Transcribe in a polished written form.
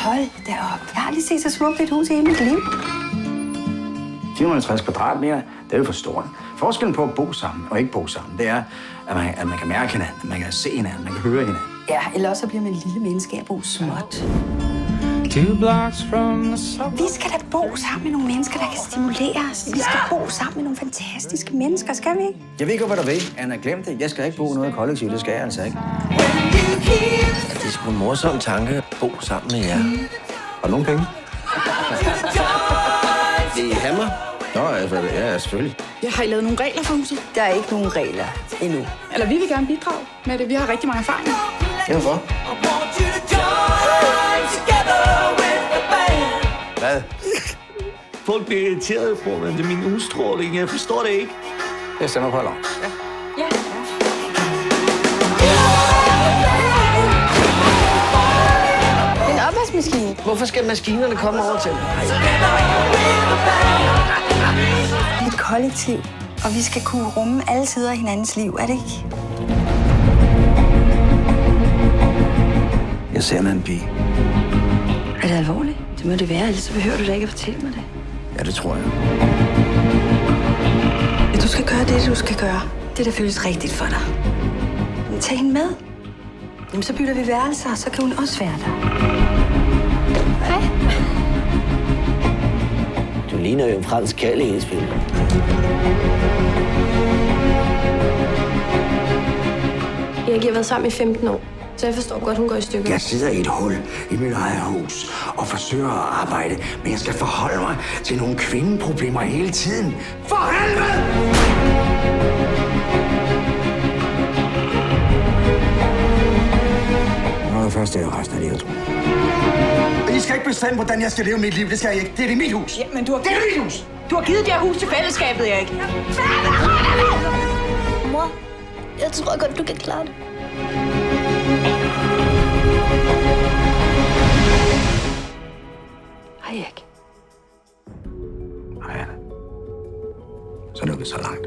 Hold da op. Jeg har aldrig set så smukt et hus i hele mit liv. 450 kvadratmeter, det er jo for stort. Forskellen på at bo sammen og ikke bo sammen, det er, at man kan mærke hinanden, at man kan se hinanden, man kan høre hinanden. Ja, eller så bliver man lille menneske at bo småt. 2 blocks from the subway. Vi skal da bo sammen med nogle mennesker, der kan stimulere os. Vi skal bo sammen med nogle fantastiske mennesker, skal vi ikke? Jeg ved ikke, hvad du ved, Anna. Glem det. Jeg skal ikke bo noget kollektivt, det skal jeg altså ikke. Det er sgu en morsom tanke at bo sammen med jer. Har du nogen penge? Det er hammer. Nå, ja, selvfølgelig. Jeg har I lavet nogle regler for huset? Der er ikke nogen regler endnu. Eller vi vil gerne bidrage med det. Vi har rigtig mange erfaringer. Hvorfor? Hvad? Folk bliver irriteret på mig. Det er min udstråling. Jeg forstår det ikke. Jeg stemmer på Allan. Ja. Det er en opvaskemaskine. Hvorfor skal maskinerne komme over til mig? Et kollektiv, og vi skal kunne rumme alle sider af hinandens liv, er det ikke? Jeg ser med en pige. Er det alvorligt? Det må det være, ellers så behøver du da ikke at fortælle mig det. Ja, det tror jeg. Ja, du skal gøre det, du skal gøre. Det, der føles rigtigt for dig. Men tag hende med. Jamen, så bytter vi værelser, så kan hun også være der. Hej. Du ligner jo en fransk kærlighedsfilm. Erik, jeg har været sammen i 15 år, så jeg forstår godt, hun går i stykker. Jeg sidder i et hul i mit eget hus og forsøger at arbejde, men jeg skal forholde mig til nogle kvindeproblemer hele tiden. For helvede! Nå, det første er resten af livet, tror jeg. I skal ikke bestemme, hvordan jeg skal leve mit liv. Det skal jeg ikke. Det er mit hus. Ja, men du har... Det er mit hus! Du har givet det her hus til fællesskabet, Erik. Mor, jeg tror godt, du kan klare det. Hej, Erik. Hej, Anna. Så er det så langt.